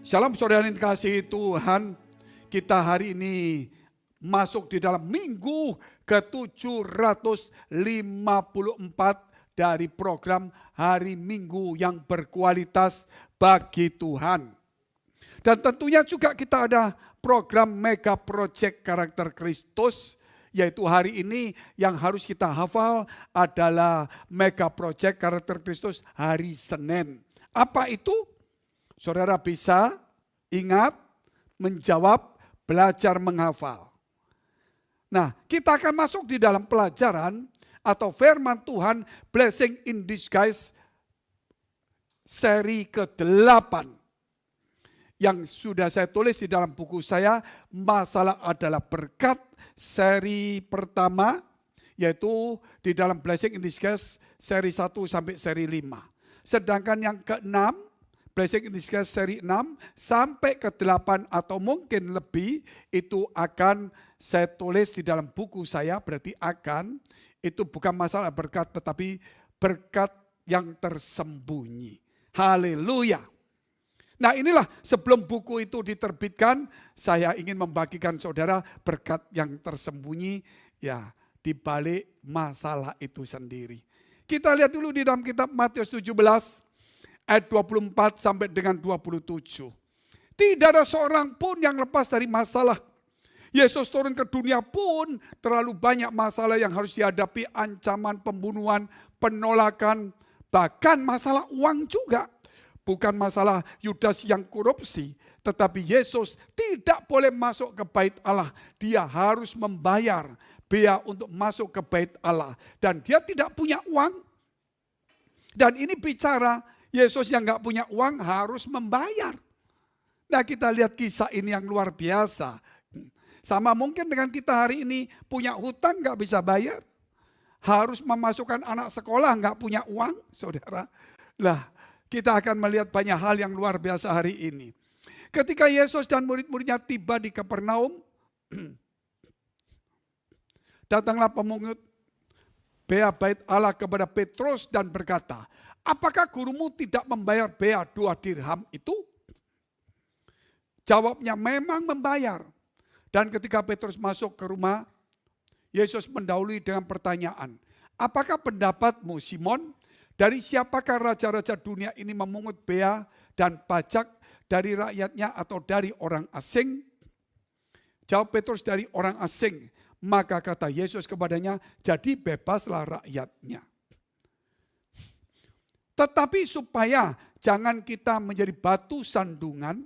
Shalom saudara yang dikasihi Tuhan, kita hari ini masuk di dalam minggu ke-754 dari program Hari Minggu yang berkualitas bagi Tuhan. Dan tentunya juga kita ada program Mega Project Karakter Kristus, yaitu hari ini yang harus kita hafal adalah Mega Project Karakter Kristus hari Senin. Apa itu? Saudara bisa ingat, menjawab, belajar menghafal. Nah, kita akan masuk di dalam pelajaran atau firman Tuhan Blessing in Disguise seri ke-8. Yang sudah saya tulis di dalam buku saya, Masalah adalah Berkat, seri pertama, yaitu di dalam Blessing in Disguise seri 1 sampai seri 5. Sedangkan yang ke-6, Blessing in Disguise seri 6 sampai ke-8 atau mungkin lebih, itu akan saya tulis di dalam buku saya, berarti itu bukan masalah berkat tetapi berkat yang tersembunyi. Haleluya. Nah inilah sebelum buku itu diterbitkan, saya ingin membagikan saudara berkat yang tersembunyi ya di balik masalah itu sendiri. Kita lihat dulu di dalam kitab Matius 17 ayat 24 sampai dengan 27. Tidak ada seorang pun yang lepas dari masalah. Yesus turun ke dunia pun terlalu banyak masalah yang harus dihadapi, ancaman pembunuhan, penolakan, bahkan masalah uang juga. Bukan masalah Yudas yang korupsi, tetapi Yesus tidak boleh masuk ke bait Allah. Dia harus membayar bea untuk masuk ke bait Allah. Dan dia tidak punya uang. Dan ini bicara Yesus yang gak punya uang harus membayar. Nah kita lihat kisah ini yang luar biasa. Sama mungkin dengan kita hari ini punya hutang gak bisa bayar. Harus memasukkan anak sekolah gak punya uang, saudara. Lah kita akan melihat banyak hal yang luar biasa hari ini. Ketika Yesus dan murid-muridnya tiba di Kapernaum, datanglah pemungut bea bait Allah kepada Petrus dan berkata, apakah gurumu tidak membayar bea 2 dirham itu? Jawabnya memang membayar. Dan ketika Petrus masuk ke rumah, Yesus mendahului dengan pertanyaan, apakah pendapatmu Simon? Dari siapakah raja-raja dunia ini memungut bea dan pajak, dari rakyatnya atau dari orang asing? Jawab Petrus, dari orang asing. Maka kata Yesus kepadanya, jadi bebaslah rakyatnya. Tetapi supaya jangan kita menjadi batu sandungan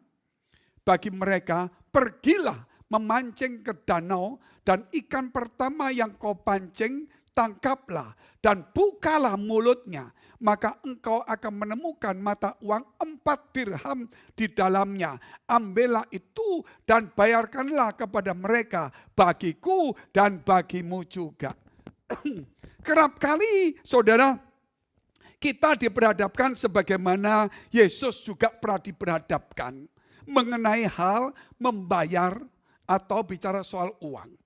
bagi mereka, pergilah memancing ke danau dan ikan pertama yang kau pancing, tangkaplah dan bukalah mulutnya. Maka engkau akan menemukan mata uang 4 dirham di dalamnya. Ambillah itu dan bayarkanlah kepada mereka, bagiku dan bagimu juga. Kerap kali saudara, kita diperhadapkan sebagaimana Yesus juga pernah diperhadapkan. Mengenai hal membayar atau bicara soal uang.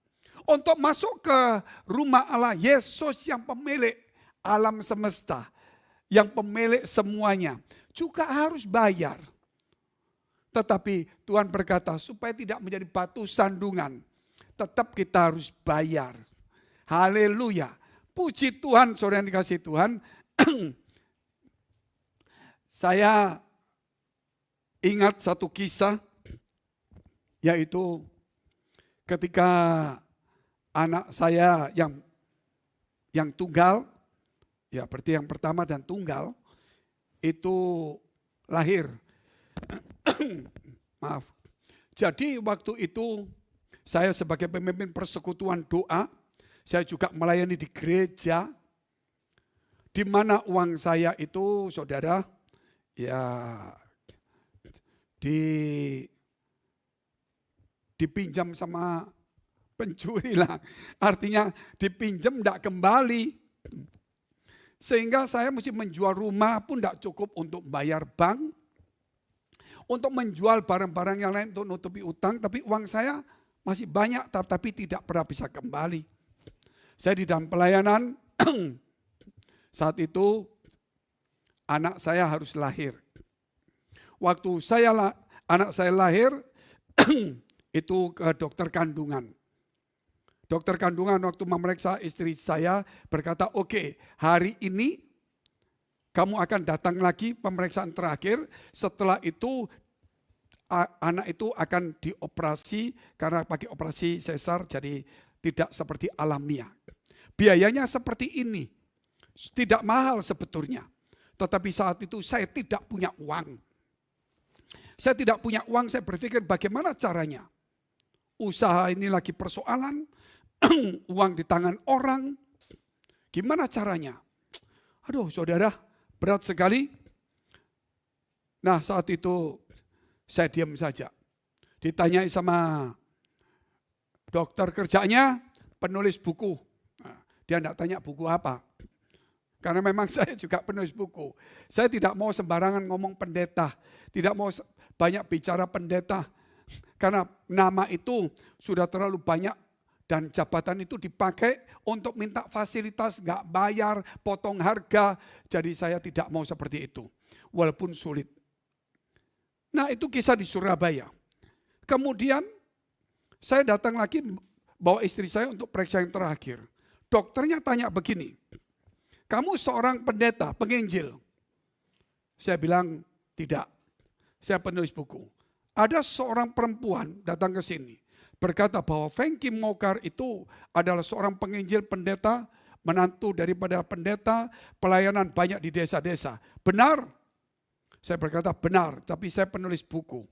Untuk masuk ke rumah Allah, Yesus yang pemilik alam semesta, yang pemilik semuanya, juga harus bayar. Tetapi Tuhan berkata, supaya tidak menjadi batu sandungan, tetap kita harus bayar. Haleluya. Puji Tuhan, saudara yang dikasihi Tuhan. Saya ingat satu kisah, yaitu ketika anak saya yang tunggal, ya berarti yang pertama dan tunggal, itu lahir. Maaf. Jadi waktu itu saya sebagai pemimpin persekutuan doa, saya juga melayani di gereja, di mana uang saya itu saudara, ya dipinjam sama pencuri lah. Artinya dipinjam tidak kembali. Sehingga saya mesti menjual rumah pun tidak cukup untuk bayar bank. Untuk menjual barang-barang yang lain untuk nutupi utang. Tapi uang saya masih banyak tapi tidak pernah bisa kembali. Saya di dalam pelayanan. Saat itu anak saya harus lahir. Waktu anak saya lahir, itu ke dokter kandungan. Dokter kandungan waktu memeriksa istri saya berkata, oke, hari ini kamu akan datang lagi pemeriksaan terakhir, setelah itu anak itu akan dioperasi karena pakai operasi sesar jadi tidak seperti alamiah. Biayanya seperti ini, tidak mahal sebetulnya. Tetapi saat itu saya tidak punya uang. Saya tidak punya uang, saya berpikir bagaimana caranya. Usaha ini lagi persoalan, uang di tangan orang, gimana caranya? Aduh saudara, berat sekali. Nah saat itu saya diam saja. Ditanyai sama dokter kerjanya, penulis buku. Nah, dia tidak tanya buku apa. Karena memang saya juga penulis buku. Saya tidak mau sembarangan ngomong pendeta. Tidak mau banyak bicara pendeta. Karena nama itu sudah terlalu banyak. Dan jabatan itu dipakai untuk minta fasilitas, nggak bayar, potong harga. Jadi saya tidak mau seperti itu. Walaupun sulit. Nah itu kisah di Surabaya. Kemudian saya datang lagi bawa istri saya untuk periksa yang terakhir. Dokternya tanya begini, kamu seorang pendeta, penginjil? Saya bilang tidak, saya penulis buku. Ada seorang perempuan datang ke sini, berkata bahwa Frankie Mokar itu adalah seorang penginjil pendeta, menantu daripada pendeta, pelayanan banyak di desa-desa. Benar? Saya berkata benar, tapi saya penulis buku.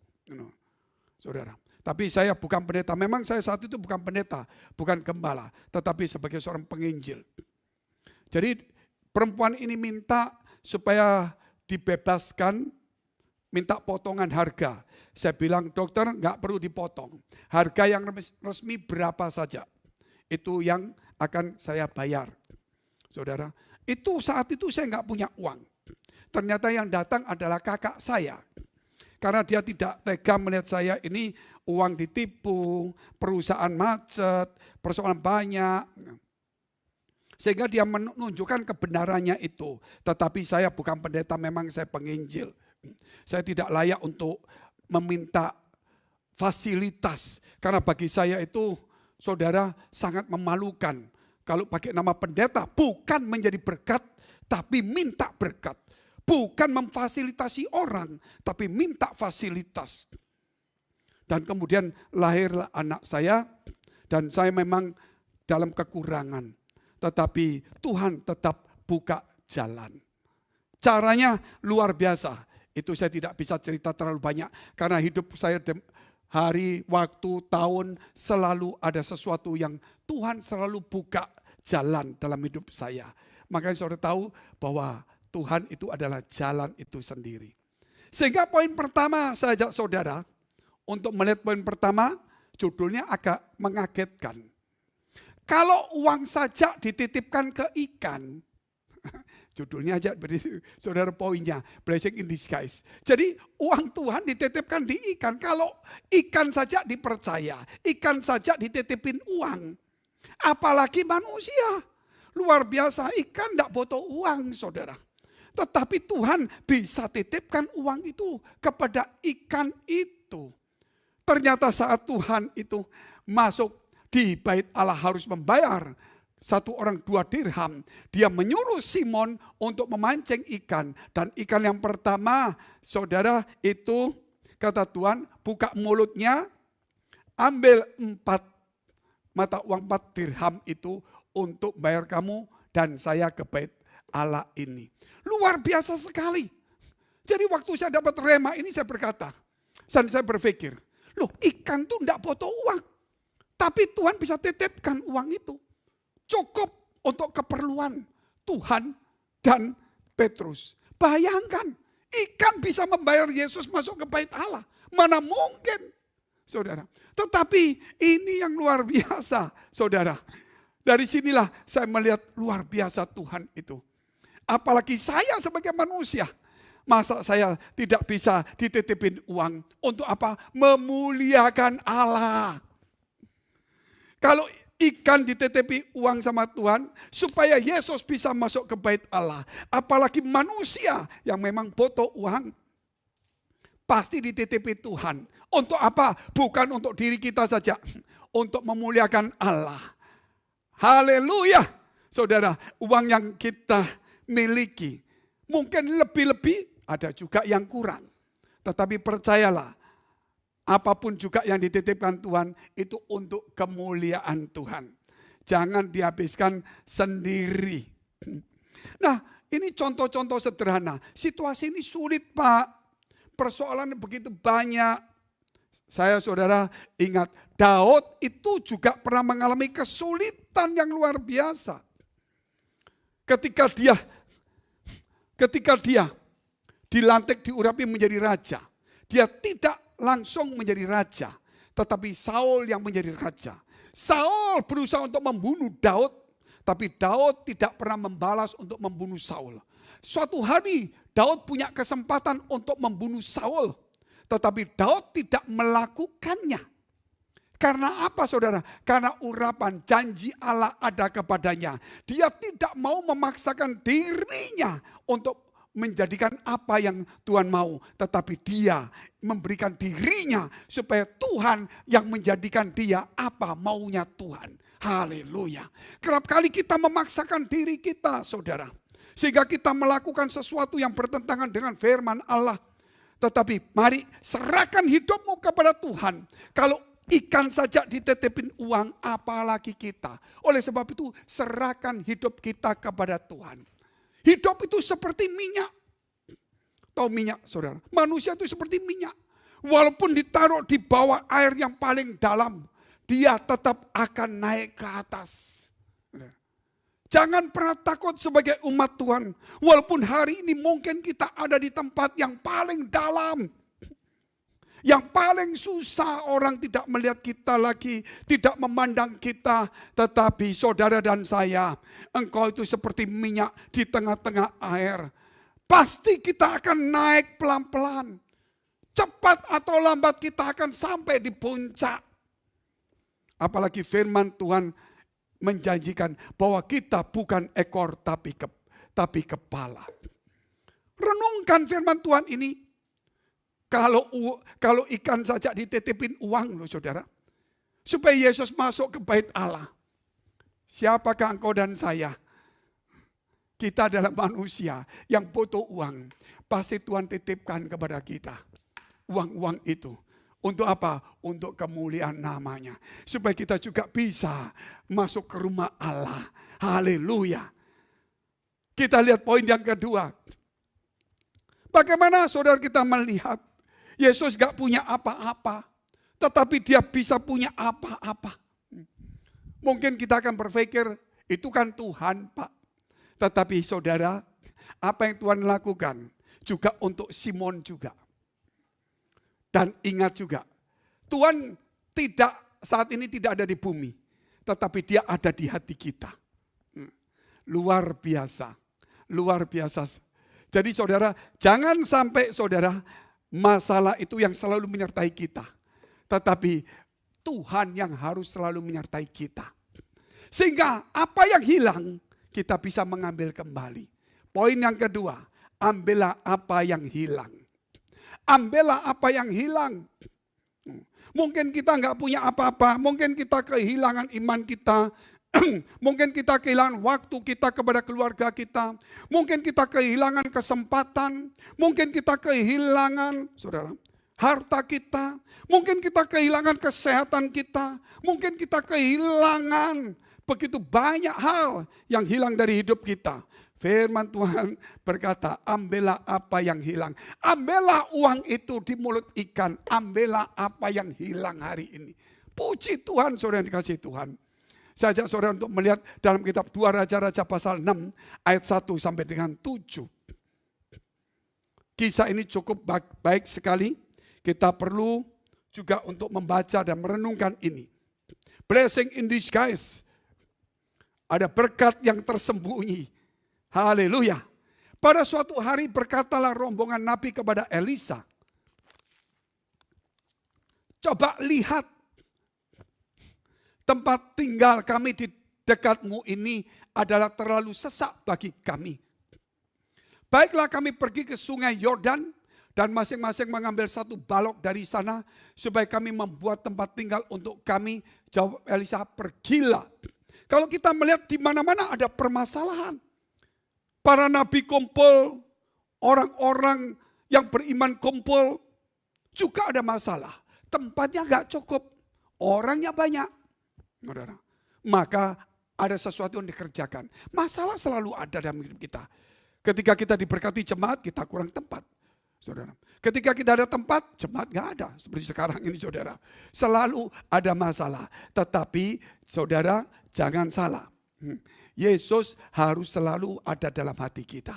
Saudara, tapi saya bukan pendeta. Memang saya saat itu bukan pendeta, bukan gembala, tetapi sebagai seorang penginjil. Jadi perempuan ini minta supaya dibebaskan, minta potongan harga. Saya bilang dokter nggak perlu dipotong. Harga yang resmi berapa saja. Itu yang akan saya bayar. Saudara, itu saat itu saya nggak punya uang. Ternyata yang datang adalah kakak saya. Karena dia tidak tega melihat saya ini uang ditipu, perusahaan macet, persoalan banyak. Sehingga dia menunjukkan kebenarannya itu. Tetapi saya bukan pendeta, memang saya penginjil. Saya tidak layak untuk meminta fasilitas. Karena bagi saya itu, saudara, sangat memalukan. Kalau pakai nama pendeta, bukan menjadi berkat, tapi minta berkat. Bukan memfasilitasi orang, tapi minta fasilitas. Dan kemudian lahirlah anak saya, dan saya memang dalam kekurangan. Tetapi Tuhan tetap buka jalan. Caranya luar biasa. Itu saya tidak bisa cerita terlalu banyak. Karena hidup saya hari, waktu, tahun selalu ada sesuatu yang Tuhan selalu buka jalan dalam hidup saya. Makanya saudara tahu bahwa Tuhan itu adalah jalan itu sendiri. Sehingga poin pertama saya ajak saudara untuk melihat poin pertama, judulnya agak mengagetkan. Kalau uang saja dititipkan ke ikan, judulnya aja berarti saudara poinnya, blessing in disguise. Jadi uang Tuhan dititipkan di ikan, kalau ikan saja dipercaya, ikan saja dititipin uang. Apalagi manusia, luar biasa, ikan tidak butuh uang saudara. Tetapi Tuhan bisa titipkan uang itu kepada ikan itu. Ternyata saat Tuhan itu masuk di bait Allah harus membayar 1 orang 2 dirham. Dia menyuruh Simon untuk memancing ikan. Dan ikan yang pertama, saudara, itu kata Tuhan, buka mulutnya, ambil 4 mata uang 4 dirham itu untuk bayar kamu dan saya ke bait Allah ini. Luar biasa sekali. Jadi waktu saya dapat rema ini saya berkata, dan saya berpikir, loh ikan tuh enggak butuh uang. Tapi Tuhan bisa titipkan uang itu. Cukup untuk keperluan Tuhan dan Petrus. Bayangkan, ikan bisa membayar Yesus masuk ke bait Allah. Mana mungkin, saudara. Tetapi ini yang luar biasa, saudara. Dari sinilah saya melihat luar biasa Tuhan itu. Apalagi saya sebagai manusia. Masa saya tidak bisa dititipin uang. Untuk apa? Memuliakan Allah. Kalau ikan dititipi uang sama Tuhan, supaya Yesus bisa masuk ke bait Allah. Apalagi manusia yang memang butuh uang. pasti dititipi Tuhan. Untuk apa? Bukan untuk diri kita saja. Untuk memuliakan Allah. Haleluya. Saudara, uang yang kita miliki mungkin lebih-lebih, ada juga yang kurang. Tetapi percayalah, apapun juga yang dititipkan Tuhan itu untuk kemuliaan Tuhan. Jangan dihabiskan sendiri. Nah, ini contoh-contoh sederhana. Situasi ini sulit, Pak. Persoalan begitu banyak. Saya, saudara, ingat Daud itu juga pernah mengalami kesulitan yang luar biasa. Ketika dia dilantik, diurapi menjadi raja. Dia tidak langsung menjadi raja. Tetapi Saul yang menjadi raja. Saul berusaha untuk membunuh Daud. Tapi Daud tidak pernah membalas untuk membunuh Saul. Suatu hari Daud punya kesempatan untuk membunuh Saul. Tetapi Daud tidak melakukannya. Karena apa, saudara? Karena urapan janji Allah ada kepadanya. Dia tidak mau memaksakan dirinya untuk menjadikan apa yang Tuhan mau. Tetapi dia memberikan dirinya supaya Tuhan yang menjadikan dia apa maunya Tuhan. Haleluya. Kerap kali kita memaksakan diri kita, saudara. Sehingga kita melakukan sesuatu yang bertentangan dengan firman Allah. Tetapi mari serahkan hidupmu kepada Tuhan. Kalau ikan saja dititipin uang, apalagi kita. Oleh sebab itu serahkan hidup kita kepada Tuhan. Hidup itu seperti minyak. Tahu minyak, saudara? Manusia itu seperti minyak. Walaupun ditaruh di bawah air yang paling dalam, dia tetap akan naik ke atas. Jangan pernah takut sebagai umat Tuhan. Walaupun hari ini mungkin kita ada di tempat yang paling dalam. Yang paling susah, orang tidak melihat kita lagi, tidak memandang kita. Tetapi saudara dan saya, engkau itu seperti minyak di tengah-tengah air. Pasti kita akan naik pelan-pelan. Cepat atau lambat kita akan sampai di puncak. Apalagi firman Tuhan menjanjikan bahwa kita bukan ekor tapi kepala. Renungkan firman Tuhan ini. Kalau ikan saja dititipin uang loh, saudara. Supaya Yesus masuk ke bait Allah. Siapakah engkau dan saya? Kita adalah manusia yang butuh uang. Pasti Tuhan titipkan kepada kita. Uang-uang itu. Untuk apa? Untuk kemuliaan namanya. Supaya kita juga bisa masuk ke rumah Allah. Haleluya. Kita lihat poin yang kedua. Bagaimana saudara kita melihat Yesus gak punya apa-apa. Tetapi dia bisa punya apa-apa. Mungkin kita akan berpikir itu kan Tuhan, Pak. Tetapi saudara, apa yang Tuhan lakukan juga untuk Simon juga. Dan ingat juga, Tuhan saat ini tidak ada di bumi, tetapi dia ada di hati kita. Luar biasa, luar biasa. Jadi saudara, jangan sampai saudara, masalah itu yang selalu menyertai kita. Tetapi Tuhan yang harus selalu menyertai kita. Sehingga apa yang hilang, kita bisa mengambil kembali. Poin yang kedua, ambillah apa yang hilang. Ambillah apa yang hilang. Mungkin kita nggak punya apa-apa, mungkin kita kehilangan iman kita, mungkin kita kehilangan waktu kita kepada keluarga kita, mungkin kita kehilangan kesempatan, mungkin kita kehilangan, saudara, harta kita, mungkin kita kehilangan kesehatan kita, mungkin kita kehilangan begitu banyak hal yang hilang dari hidup kita. Firman Tuhan berkata, ambillah apa yang hilang. Ambillah uang itu di mulut ikan. Ambillah apa yang hilang hari ini. Puji Tuhan, saudara yang dikasihi Tuhan. Saya ajak saudara untuk melihat dalam kitab 2 Raja-Raja pasal 6 ayat 1 sampai dengan 7. Kisah ini cukup baik sekali. Kita perlu juga untuk membaca dan merenungkan ini. Blessing in disguise. Ada berkat yang tersembunyi. Haleluya. Pada suatu hari berkatalah rombongan Nabi kepada Elisa. Coba lihat tempat tinggal kami di dekatmu ini adalah terlalu sesak bagi kami. Baiklah kami pergi ke sungai Yordan Dan masing-masing mengambil satu balok dari sana supaya kami membuat tempat tinggal untuk kami. Jawab Elisa, pergilah. Kalau kita melihat di mana-mana ada permasalahan. Para nabi kumpul, orang-orang yang beriman kumpul, juga ada masalah. Tempatnya gak cukup, orangnya banyak. Saudara, maka ada sesuatu yang dikerjakan. Masalah selalu ada dalam hidup kita. Ketika kita diberkati jemaat, kita kurang tempat. Saudara, ketika kita ada tempat, jemaat gak ada. Seperti sekarang ini saudara. Selalu ada masalah. Tetapi saudara jangan salah. Yesus harus selalu ada dalam hati kita.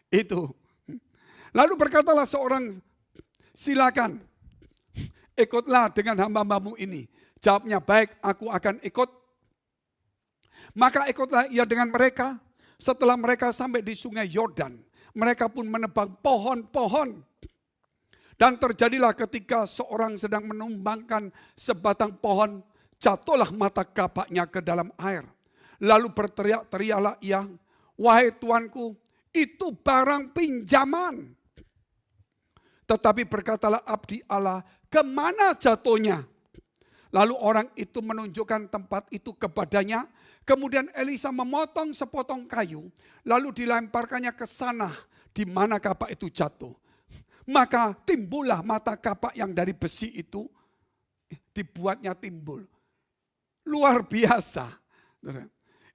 Itu. Lalu berkatalah seorang, silakan ikutlah dengan hamba-hambamu ini. Jawabnya, baik, aku akan ikut. Maka ikutlah ia dengan mereka. Setelah mereka sampai di sungai Yordan, mereka pun menebang pohon-pohon. Dan terjadilah ketika seorang sedang menumbangkan sebatang pohon, jatuhlah mata kapaknya ke dalam air. Lalu berteriak-teriaklah ia, wahai tuanku, itu barang pinjaman. Tetapi berkatalah abdi Allah, kemana jatuhnya? Lalu orang itu menunjukkan tempat itu kepadanya. Kemudian Elisa memotong sepotong kayu, lalu dilemparkannya ke sana di mana kapak itu jatuh. Maka timbullah mata kapak yang dari besi itu, dibuatnya timbul. Luar biasa.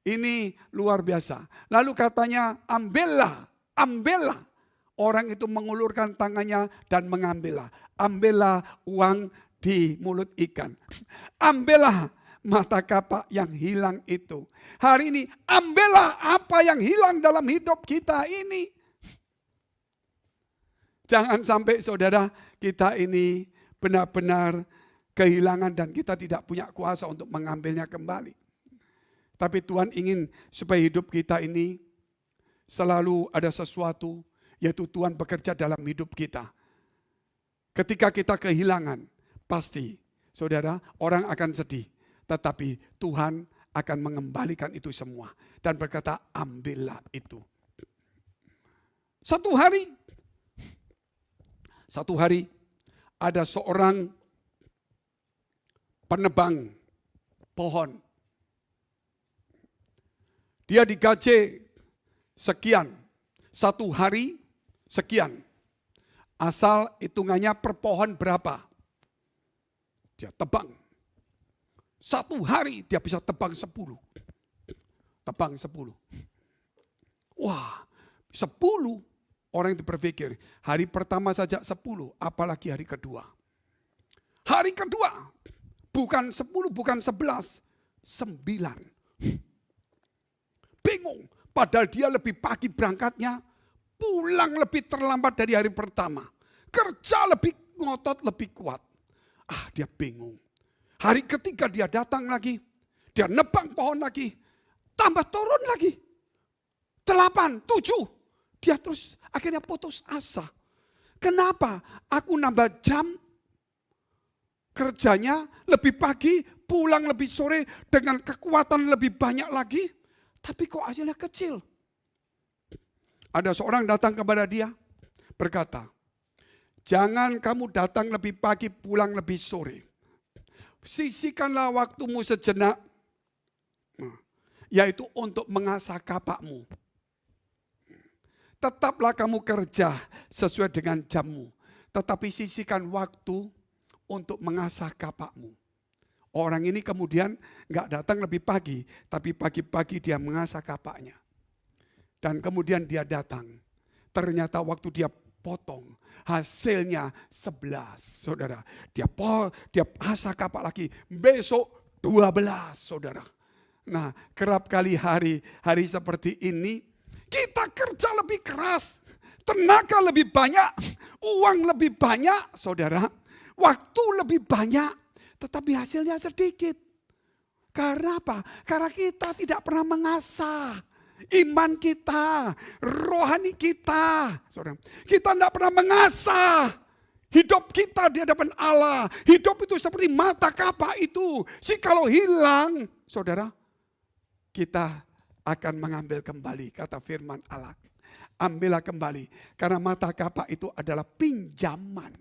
Ini luar biasa. Lalu katanya, ambillah. Orang itu mengulurkan tangannya dan mengambillah. Ambillah uang di mulut ikan. Ambillah mata kapak yang hilang itu. Hari ini ambillah apa yang hilang dalam hidup kita ini. Jangan sampai saudara kita ini benar-benar kehilangan dan kita tidak punya kuasa untuk mengambilnya kembali. Tapi Tuhan ingin supaya hidup kita ini selalu ada sesuatu, yaitu Tuhan bekerja dalam hidup kita. Ketika kita kehilangan, pasti saudara orang akan sedih. Tetapi Tuhan akan mengembalikan itu semua. Dan berkata, ambillah itu. Satu hari ada seorang penebang pohon. Dia digaji sekian. Satu hari sekian. Asal hitungannya per pohon berapa. Dia tebang. Satu hari dia bisa tebang 10. Tebang 10. Wah, 10 orang itu berpikir, hari pertama saja 10, apalagi hari kedua. Hari kedua, bukan 10, bukan 11, 9. Bingung, padahal dia lebih pagi berangkatnya, pulang lebih terlambat dari hari pertama. Kerja lebih ngotot, lebih kuat. Dia bingung. Hari ketiga dia datang lagi, dia nebang pohon lagi, tambah turun lagi. 8, 7, dia terus akhirnya putus asa. Kenapa? Aku nambah jam kerjanya lebih pagi, pulang lebih sore dengan kekuatan lebih banyak lagi, tapi kok hasilnya kecil. Ada seorang datang kepada dia, berkata, jangan kamu datang lebih pagi, pulang lebih sore. Sisihkanlah waktumu sejenak, yaitu untuk mengasah kapakmu. Tetaplah kamu kerja sesuai dengan jammu, tetapi sisihkan waktu untuk mengasah kapakmu. Orang ini kemudian nggak datang lebih pagi, tapi pagi-pagi dia mengasah kapaknya. Dan kemudian dia datang. Ternyata waktu dia potong, hasilnya 11, saudara. Dia asah kapak lagi, besok 12, saudara. Nah, kerap kali hari seperti ini, kita kerja lebih keras, tenaga lebih banyak, uang lebih banyak, saudara. Waktu lebih banyak, tetapi hasilnya sedikit. Karena apa? Karena kita tidak pernah mengasah iman kita, rohani kita. Saudara, kita tidak pernah mengasah hidup kita di hadapan Allah. Hidup itu seperti mata kapak itu. Jikalau hilang, saudara, kita akan mengambil kembali, kata firman Allah. ambillah kembali. Karena mata kapak itu adalah pinjaman.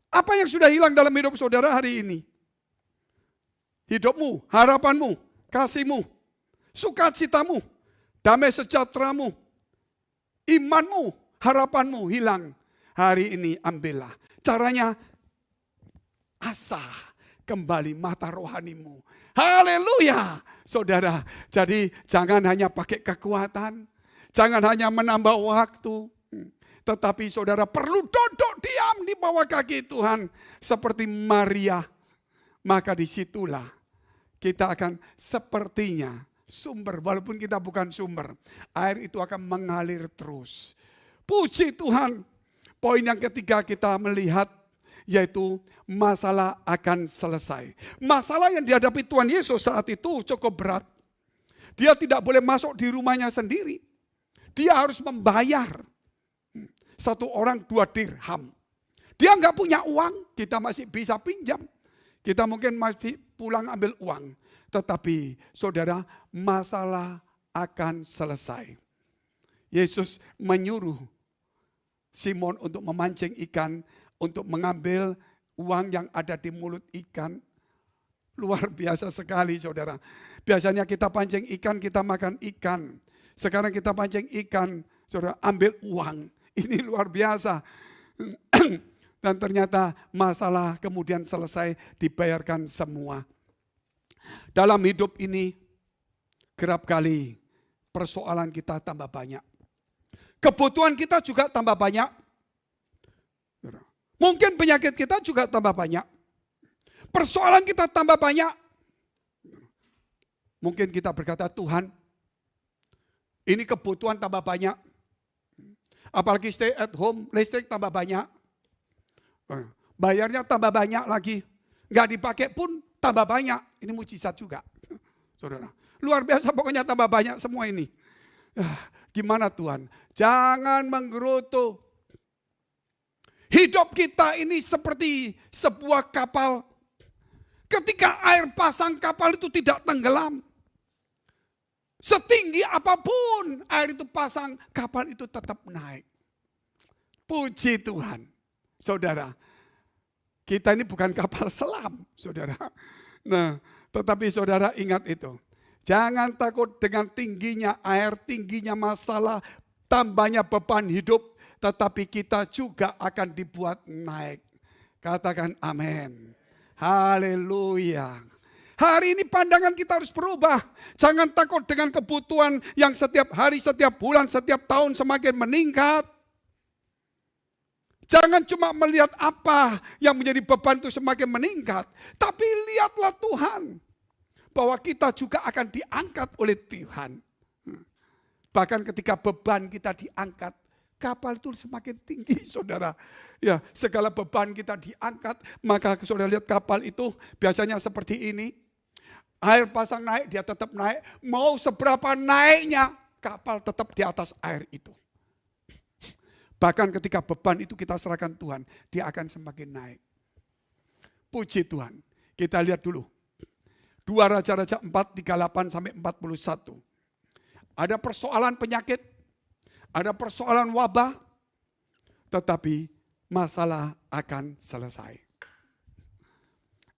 Apa yang sudah hilang dalam hidup saudara hari ini? Hidupmu, harapanmu, kasihmu, sukacitamu, damai sejahteramu, imanmu, harapanmu hilang. Hari ini ambillah. Caranya asah kembali mata rohanimu. Haleluya. Saudara, jadi jangan hanya pakai kekuatan, jangan hanya menambah waktu, tetapi saudara perlu duduk diam di bawah kaki Tuhan seperti Maria. Maka disitulah kita akan sepertinya sumber, walaupun kita bukan sumber, air itu akan mengalir terus. Puji Tuhan. Poin yang ketiga kita melihat yaitu masalah akan selesai. Masalah yang dihadapi Tuhan Yesus saat itu cukup berat. Dia tidak boleh masuk di rumahnya sendiri. Dia harus membayar. Satu orang 2 dirham. Dia nggak punya uang, kita masih bisa pinjam. Kita mungkin masih pulang ambil uang. Tetapi saudara, masalah akan selesai. Yesus menyuruh Simon untuk memancing ikan, untuk mengambil uang yang ada di mulut ikan. Luar biasa sekali saudara. Biasanya kita pancing ikan, kita makan ikan. Sekarang kita pancing ikan, saudara, ambil uang. Ini luar biasa. Dan ternyata masalah kemudian selesai, dibayarkan semua. Dalam hidup ini, kerap kali persoalan kita tambah banyak. Kebutuhan kita juga tambah banyak. Mungkin penyakit kita juga tambah banyak. Persoalan kita tambah banyak. Mungkin kita berkata, Tuhan, ini kebutuhan tambah banyak. Apalagi stay at home, listrik tambah banyak. Bayarnya tambah banyak lagi. Nggak dipakai pun tambah banyak. Ini mujizat juga. Saudara, luar biasa pokoknya tambah banyak semua ini. Gimana Tuhan? Jangan menggerutu. Hidup kita ini seperti sebuah kapal. Ketika air pasang, kapal itu tidak tenggelam. Setinggi apapun air itu pasang, kapal itu tetap naik. Puji Tuhan. Saudara, kita ini bukan kapal selam, saudara. Nah, tetapi saudara ingat itu. Jangan takut dengan tingginya air, tingginya masalah, tambahnya beban hidup. Tetapi kita juga akan dibuat naik. Katakan amin. Haleluya. Hari ini pandangan kita harus berubah. Jangan takut dengan kebutuhan yang setiap hari, setiap bulan, setiap tahun semakin meningkat. Jangan cuma melihat apa yang menjadi beban itu semakin meningkat. Tapi lihatlah Tuhan. Bahwa kita juga akan diangkat oleh Tuhan. Bahkan ketika beban kita diangkat, kapal itu semakin tinggi saudara. Ya, segala beban kita diangkat, maka saudara lihat kapal itu biasanya seperti ini. Air pasang naik, dia tetap naik. Mau seberapa naiknya, kapal tetap di atas air itu. Bahkan ketika beban itu kita serahkan Tuhan, dia akan semakin naik. Puji Tuhan. Kita lihat dulu. 2 Raja-Raja 4, 38-41. Ada persoalan penyakit, ada persoalan wabah, tetapi masalah akan selesai.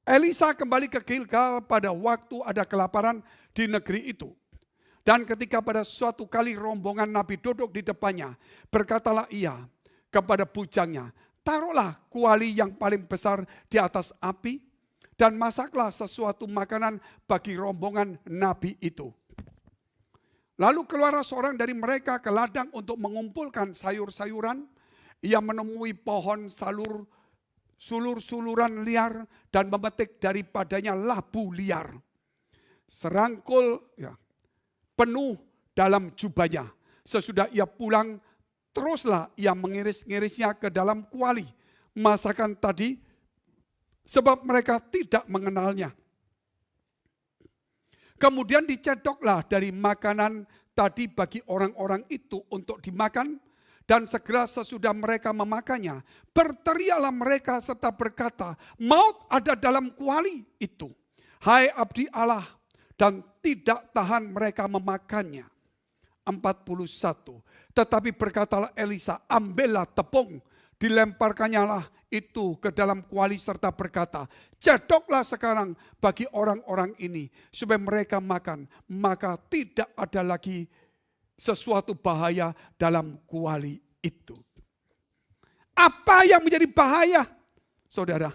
Elisa kembali ke Gilgal pada waktu ada kelaparan di negeri itu. Dan ketika pada suatu kali rombongan Nabi duduk di depannya, berkatalah ia kepada bujangnya, taruhlah kuali yang paling besar di atas api, dan masaklah sesuatu makanan bagi rombongan Nabi itu. Lalu keluarlah seorang dari mereka ke ladang untuk mengumpulkan sayur-sayuran. Ia menemui pohon sulur-suluran liar dan memetik daripadanya labu liar. Serangkul penuh dalam jubahnya. Sesudah ia pulang, teruslah ia mengiris-ngirisnya ke dalam kuali masakan tadi, sebab mereka tidak mengenalnya. Kemudian dicedoklah dari makanan tadi bagi orang-orang itu untuk dimakan, dan segera sesudah mereka memakannya, berteriaklah mereka serta berkata, maut ada dalam kuali itu, hai abdi Allah, dan tidak tahan mereka memakannya. 41. Tetapi berkatalah Elisa, ambillah tepung, dilemparkannya lah itu ke dalam kuali serta berkata, cedoklah sekarang bagi orang-orang ini supaya mereka makan, maka tidak ada lagi sesuatu bahaya dalam kuali itu. Apa yang menjadi bahaya? Saudara,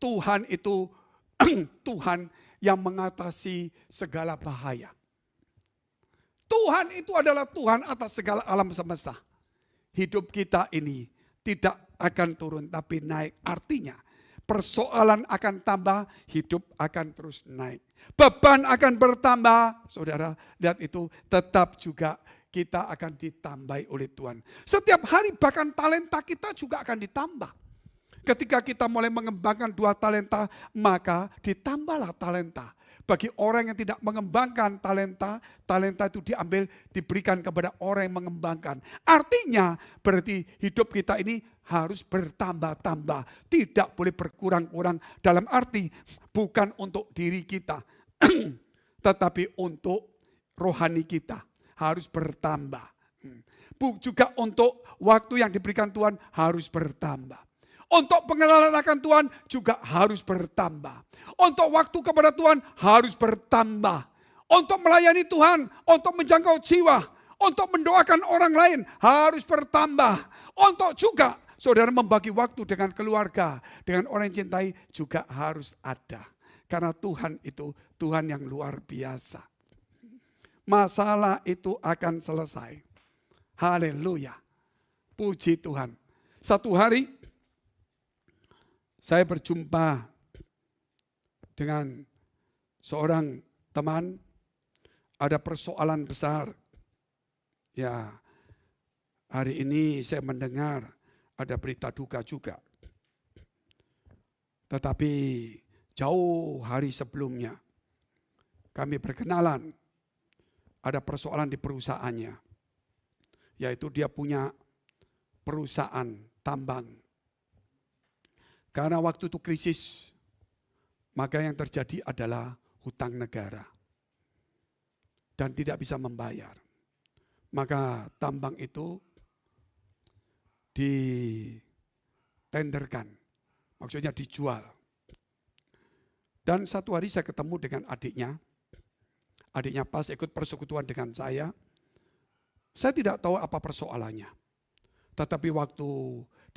Tuhan itu Tuhan yang mengatasi segala bahaya. Tuhan itu adalah Tuhan atas segala alam semesta. Hidup kita ini tidak akan turun tapi naik. Artinya persoalan akan tambah, hidup akan terus naik. Beban akan bertambah. Saudara, lihat itu, tetap juga kita akan ditambahi oleh Tuhan. Setiap hari bahkan talenta kita juga akan ditambah. Ketika kita mulai mengembangkan 2 talenta, maka ditambahlah talenta. Bagi orang yang tidak mengembangkan talenta, talenta itu diambil, diberikan kepada orang yang mengembangkan. Artinya berarti hidup kita ini harus bertambah-tambah. Tidak boleh berkurang-kurang, dalam arti bukan untuk diri kita, tetapi untuk rohani kita harus bertambah. Juga untuk waktu yang diberikan Tuhan harus bertambah. Untuk pengenalan akan Tuhan juga harus bertambah. Untuk waktu kepada Tuhan harus bertambah. Untuk melayani Tuhan, untuk menjangkau jiwa, untuk mendoakan orang lain harus bertambah. Untuk juga saudara membagi waktu dengan keluarga, dengan orang yang cintai juga harus ada. Karena Tuhan itu Tuhan yang luar biasa. Masalah itu akan selesai. Haleluya. Puji Tuhan. Satu hari saya berjumpa dengan seorang teman, ada persoalan besar. Ya, hari ini saya mendengar ada berita duka juga. Tetapi jauh hari sebelumnya kami berkenalan, ada persoalan di perusahaannya. Yaitu dia punya perusahaan tambang. Karena waktu itu krisis, maka yang terjadi adalah hutang negara. Dan tidak bisa membayar. Maka tambang itu ditenderkan, maksudnya dijual. Dan satu hari saya ketemu dengan adiknya. Adiknya pas ikut persekutuan dengan saya. Saya tidak tahu apa persoalannya. Tetapi waktu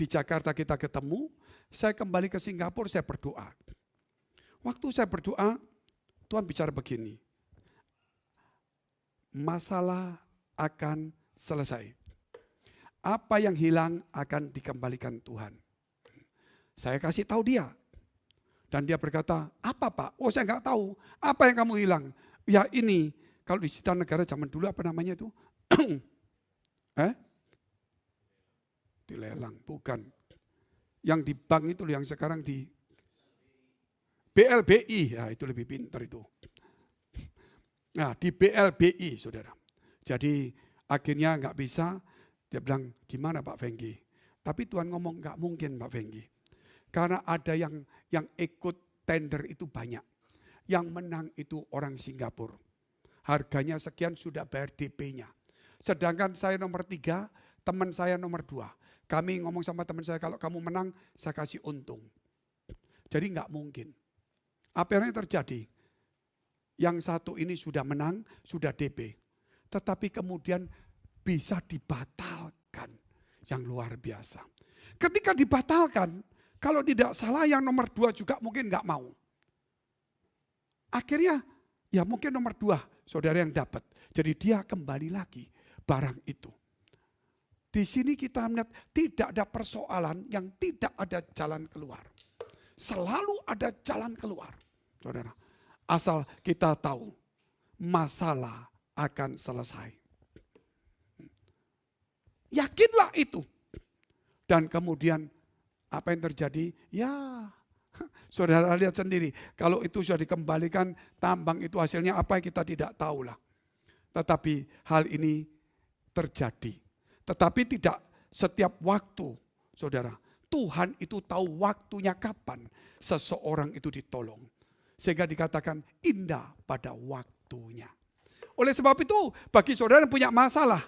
di Jakarta kita ketemu, saya kembali ke Singapura, saya berdoa. Waktu saya berdoa, Tuhan bicara begini. Masalah akan selesai. Apa yang hilang akan dikembalikan Tuhan. Saya kasih tahu dia. Dan dia berkata, apa Pak? Oh saya nggak tahu. Apa yang kamu hilang? Ya ini, kalau di Sita Negara zaman dulu apa namanya itu? Dilelang, bukan. Yang di bank itu yang sekarang di BLBI, ya itu lebih pintar itu. Nah di BLBI saudara. Jadi akhirnya nggak bisa, dia bilang gimana Pak Fengki? Tapi Tuhan ngomong nggak mungkin Pak Fengki. Karena ada yang ikut tender itu banyak. Yang menang itu orang Singapura. Harganya sekian sudah bayar DP-nya. Sedangkan saya nomor 3, teman saya nomor 2. Kami ngomong sama teman saya, kalau kamu menang, saya kasih untung. Jadi nggak mungkin. Apa yang terjadi? Yang satu ini sudah menang, sudah DP. Tetapi kemudian bisa dibatalkan. Yang luar biasa. Ketika dibatalkan, kalau tidak salah yang nomor 2 juga mungkin nggak mau. Akhirnya, ya mungkin nomor 2, saudara yang dapat. Jadi dia kembali lagi barang itu. Di sini kita melihat tidak ada persoalan yang tidak ada jalan keluar. Selalu ada jalan keluar. Saudara, asal kita tahu masalah akan selesai. Yakinlah itu. Dan kemudian apa yang terjadi? Ya, saudara lihat sendiri. Kalau itu sudah dikembalikan, tambang itu hasilnya apa kita tidak tahulah. Tetapi hal ini terjadi. Tetapi tidak setiap waktu, saudara. Tuhan itu tahu waktunya kapan seseorang itu ditolong. Sehingga dikatakan indah pada waktunya. Oleh sebab itu, bagi saudara yang punya masalah,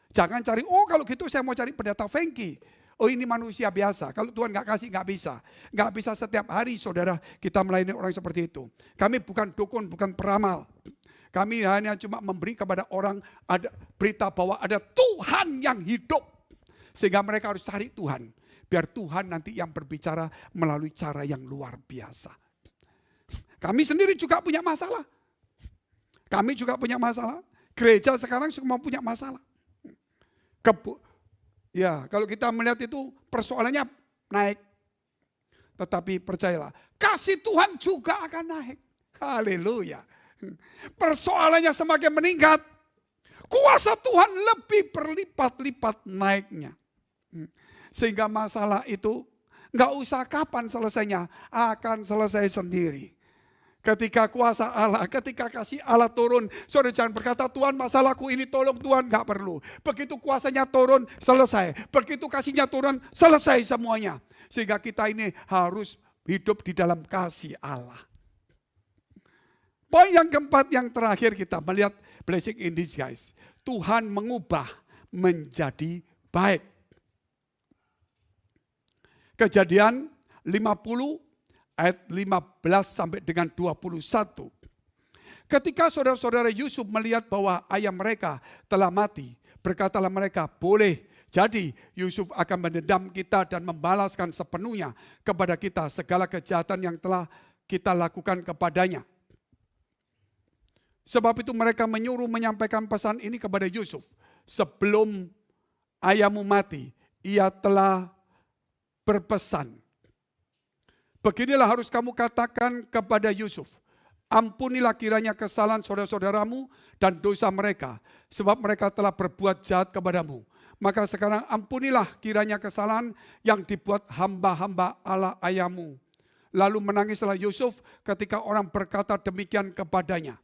jangan cari, oh kalau gitu saya mau cari pendeta Fengki. Oh ini manusia biasa, kalau Tuhan nggak kasih nggak bisa. Nggak bisa setiap hari saudara kita melayani orang seperti itu. Kami bukan dukun, bukan peramal. Kami hanya cuma memberi kepada orang ada berita bahwa ada Tuhan yang hidup. Sehingga mereka harus cari Tuhan. Biar Tuhan nanti yang berbicara melalui cara yang luar biasa. Kami sendiri juga punya masalah. Kami juga punya masalah. Gereja sekarang semua punya masalah. Ya, kalau kita melihat itu persoalannya naik. Tetapi percayalah, kasih Tuhan juga akan naik. Haleluya. Persoalannya semakin meningkat, kuasa Tuhan lebih berlipat-lipat naiknya. Sehingga masalah itu nggak usah kapan selesainya, akan selesai sendiri. Ketika kuasa Allah, ketika kasih Allah turun, saudara jangan berkata, Tuhan masalahku ini tolong Tuhan, nggak perlu. Begitu kuasanya turun, selesai. Begitu kasihnya turun, selesai semuanya. Sehingga kita ini harus hidup di dalam kasih Allah. Poin yang keempat, yang terakhir kita melihat blessing in disguise. Tuhan mengubah menjadi baik. Kejadian 50 ayat 15 sampai dengan 21. Ketika saudara-saudara Yusuf melihat bahwa ayah mereka telah mati, berkatalah mereka, boleh jadi Yusuf akan mendendam kita dan membalaskan sepenuhnya kepada kita segala kejahatan yang telah kita lakukan kepadanya. Sebab itu mereka menyuruh menyampaikan pesan ini kepada Yusuf. Sebelum ayahmu mati, ia telah berpesan. Beginilah harus kamu katakan kepada Yusuf, ampunilah kiranya kesalahan saudara-saudaramu dan dosa mereka, sebab mereka telah berbuat jahat kepadamu. Maka sekarang ampunilah kiranya kesalahan yang dibuat hamba-hamba Allah ayahmu. Lalu menangislah Yusuf ketika orang berkata demikian kepadanya.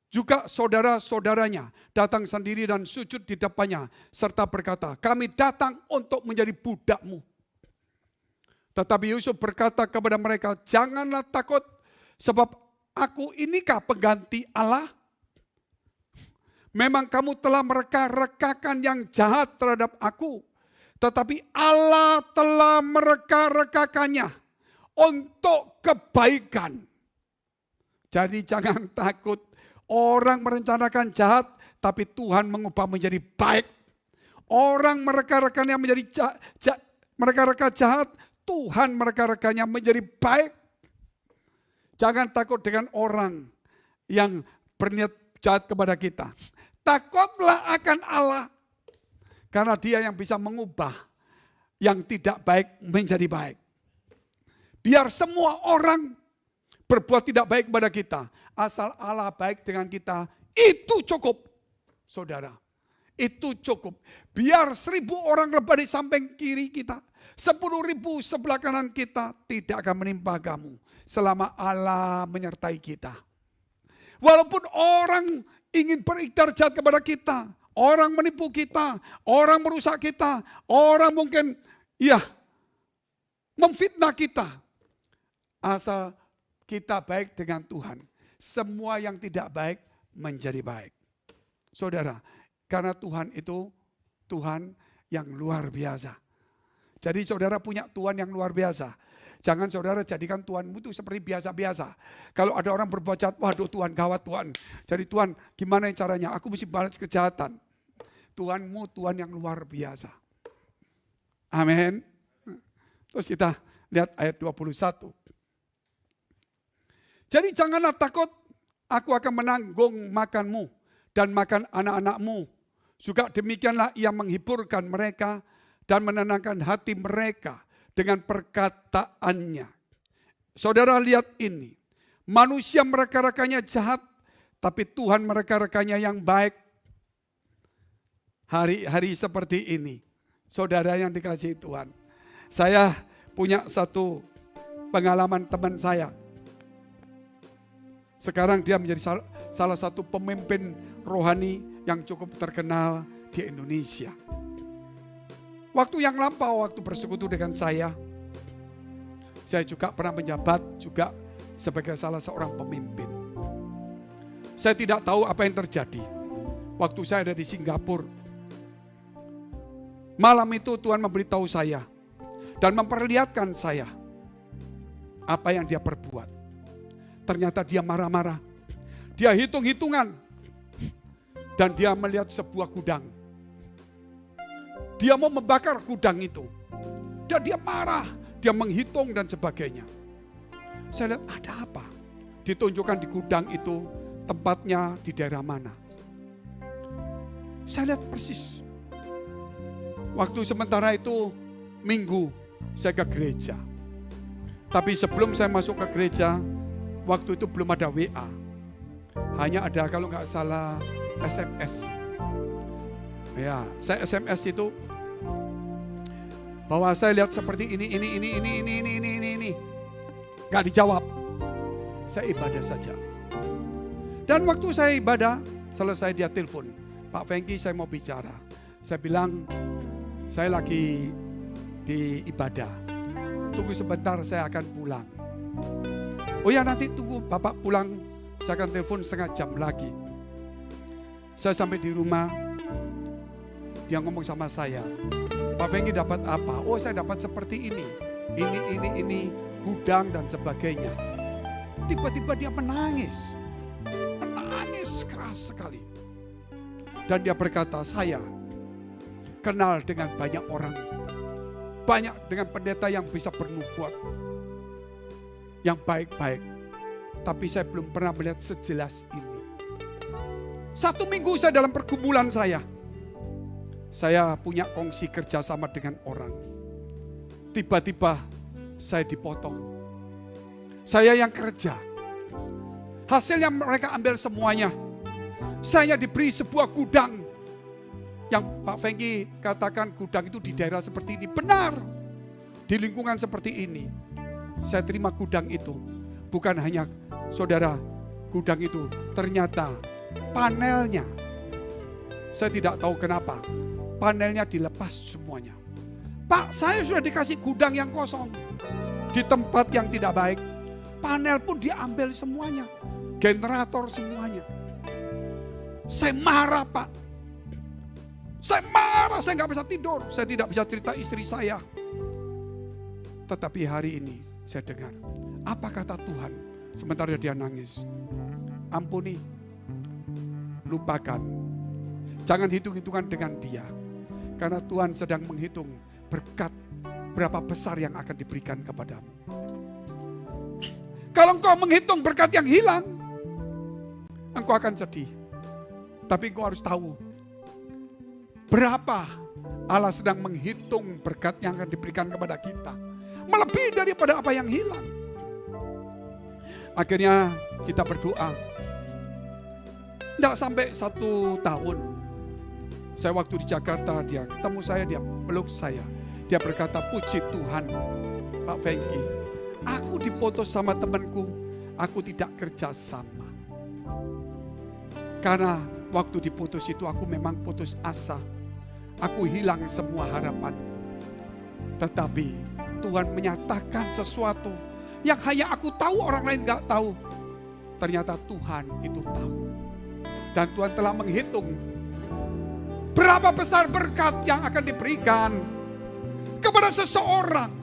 Juga saudara-saudaranya datang sendiri dan sujud di depannya, serta berkata, kami datang untuk menjadi budakmu. Tetapi Yusuf berkata kepada mereka, janganlah takut, sebab aku inikah pengganti Allah? Memang kamu telah mereka-rekakan yang jahat terhadap aku, tetapi Allah telah mereka-rekakannya untuk kebaikan. Jadi jangan takut, orang merencanakan jahat, tapi Tuhan mengubah menjadi baik. Orang mereka-rekannya menjadi mereka-reka jahat, Tuhan mereka-rekanya menjadi baik. Jangan takut dengan orang yang berniat jahat kepada kita. Takutlah akan Allah. Karena dia yang bisa mengubah yang tidak baik menjadi baik. Biar semua orang berbuat tidak baik kepada kita. Asal Allah baik dengan kita, itu cukup. Saudara, itu cukup. Biar 1.000 orang rebah di samping kiri kita. 10.000 sebelah kanan kita tidak akan menimpa kamu selama Allah menyertai kita. Walaupun orang ingin berikhtiar jahat kepada kita, orang menipu kita, orang merusak kita, orang mungkin memfitnah kita. Asal kita baik dengan Tuhan, semua yang tidak baik menjadi baik. Saudara, karena Tuhan itu Tuhan yang luar biasa. Jadi saudara punya Tuhan yang luar biasa. Jangan saudara jadikan Tuhanmu itu seperti biasa-biasa. Kalau ada orang berbuat jahat, waduh Tuhan, gawat Tuhan. Jadi Tuhan, gimana caranya? Aku mesti balas kejahatan. Tuhanmu Tuhan yang luar biasa. Amin. Terus kita lihat ayat 21. Jadi janganlah takut, aku akan menanggung makanmu dan makan anak-anakmu. Juga demikianlah ia menghiburkan mereka dan menenangkan hati mereka dengan perkataannya. Saudara lihat ini, manusia mereka-rekanya jahat, tapi Tuhan mereka-rekanya yang baik. Hari-hari seperti ini, saudara yang dikasihi Tuhan. Saya punya satu pengalaman teman saya. Sekarang dia menjadi salah satu pemimpin rohani yang cukup terkenal di Indonesia. Waktu yang lampau, waktu bersekutu dengan saya juga pernah menjabat juga sebagai salah seorang pemimpin. Saya tidak tahu apa yang terjadi. Waktu saya ada di Singapura, malam itu Tuhan memberitahu saya dan memperlihatkan saya apa yang dia perbuat. Ternyata dia marah-marah. Dia hitung-hitungan. Dan dia melihat sebuah gudang. Dia mau membakar gudang itu. Dan dia marah. Dia menghitung dan sebagainya. Saya lihat ada apa? Ditunjukkan di gudang itu tempatnya di daerah mana. Saya lihat persis. Waktu sementara itu Minggu saya ke gereja. Tapi sebelum saya masuk ke gereja, waktu itu belum ada WA. Hanya ada kalau nggak salah SMS. Ya, saya SMS itu bahwa saya lihat seperti ini. Nggak dijawab. Saya ibadah saja. Dan waktu saya ibadah, selesai dia telepon. Pak Fengki, saya mau bicara. Saya bilang, saya lagi di ibadah. Tunggu sebentar, saya akan pulang. Oh ya, nanti tunggu Bapak pulang, saya akan telepon setengah jam lagi. Saya sampai di rumah, dia ngomong sama saya, Pak Fengki dapat apa? Oh, saya dapat seperti ini, gudang dan sebagainya. Tiba-tiba dia menangis keras sekali. Dan dia berkata, saya kenal dengan banyak orang, banyak dengan pendeta yang bisa bernubuat, yang baik-baik. Tapi saya belum pernah melihat sejelas ini. 1 minggu saya dalam pergumulan saya punya kongsi kerjasama dengan orang. Tiba-tiba saya dipotong. Saya yang kerja. Hasilnya mereka ambil semuanya. Saya diberi sebuah gudang. Yang Pak Fengki katakan gudang itu di daerah seperti ini. Benar. Di lingkungan seperti ini. Saya terima gudang itu. Bukan hanya saudara, gudang itu ternyata panelnya. Saya tidak tahu kenapa. Panelnya dilepas semuanya. Pak, saya sudah dikasih gudang yang kosong. Di tempat yang tidak baik. Panel pun diambil semuanya. Generator semuanya. Saya marah, Pak. Saya marah, saya nggak bisa tidur. Saya tidak bisa cerita istri saya. Tetapi hari ini saya dengar. Apa kata Tuhan? Sementara dia nangis. Ampuni. Lupakan. Jangan hitung-hitungan dengan dia. Karena Tuhan sedang menghitung berkat berapa besar yang akan diberikan kepadamu. Kalau engkau menghitung berkat yang hilang, engkau akan sedih. Tapi engkau harus tahu berapa Allah sedang menghitung berkat yang akan diberikan kepada kita. Melebihi daripada apa yang hilang. Akhirnya kita berdoa. Tidak sampai 1 tahun. Saya waktu di Jakarta, dia ketemu saya, dia peluk saya. Dia berkata, puji Tuhan Pak Fengki. Aku diputus sama temanku, aku tidak kerja sama. Karena waktu diputus itu aku memang putus asa. Aku hilang semua harapanku. Tetapi Tuhan menyatakan sesuatu yang hanya aku tahu, orang lain gak tahu. Ternyata Tuhan itu tahu. Dan Tuhan telah menghitung berapa besar berkat yang akan diberikan kepada seseorang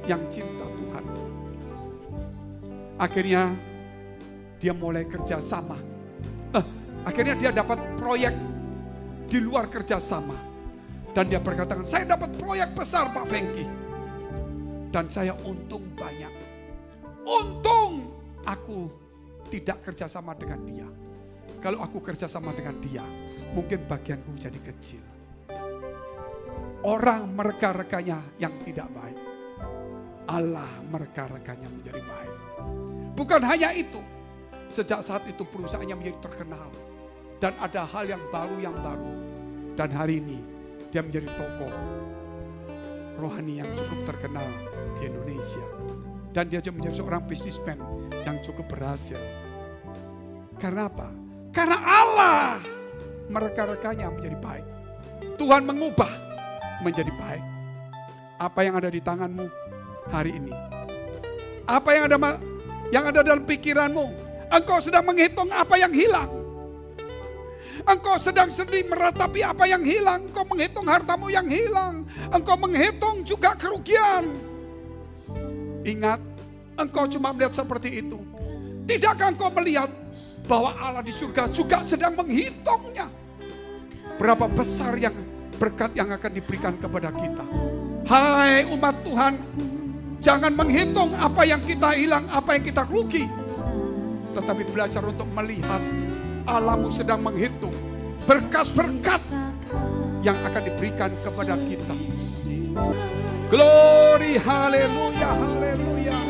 yang cinta Tuhan. Akhirnya dia mulai kerja sama. Akhirnya dia dapat proyek di luar kerjasama. Dan dia berkata, saya dapat proyek besar Pak Fengki. Dan saya untung banyak. Untung aku tidak kerjasama dengan dia. Kalau aku kerjasama dengan dia, mungkin bagianku jadi kecil. Orang mereka-rekanya yang tidak baik. Allah mereka-rekanya menjadi baik. Bukan hanya itu. Sejak saat itu perusahaannya menjadi terkenal. Dan ada hal yang baru. Dan hari ini dia menjadi tokoh rohani yang cukup terkenal di Indonesia. Dan dia juga menjadi seorang bisnismen yang cukup berhasil. Karena apa? Karena Allah mereka-rekanya menjadi baik. Tuhan mengubah menjadi baik. Apa yang ada di tanganmu hari ini? Apa yang ada dalam pikiranmu? Engkau sedang menghitung apa yang hilang. Engkau sedang sedih meratapi apa yang hilang. Engkau menghitung hartamu yang hilang. Engkau menghitung juga kerugian. Ingat, engkau cuma melihat seperti itu. Tidakkah engkau melihat bahwa Allah di surga juga sedang menghitungnya? Berapa besar yang berkat yang akan diberikan kepada kita. Hai umat Tuhan, jangan menghitung apa yang kita hilang, apa yang kita rugi. Tetapi belajar untuk melihat Allahmu sedang menghitung berkat-berkat yang akan diberikan kepada kita. Glory, haleluya, haleluya.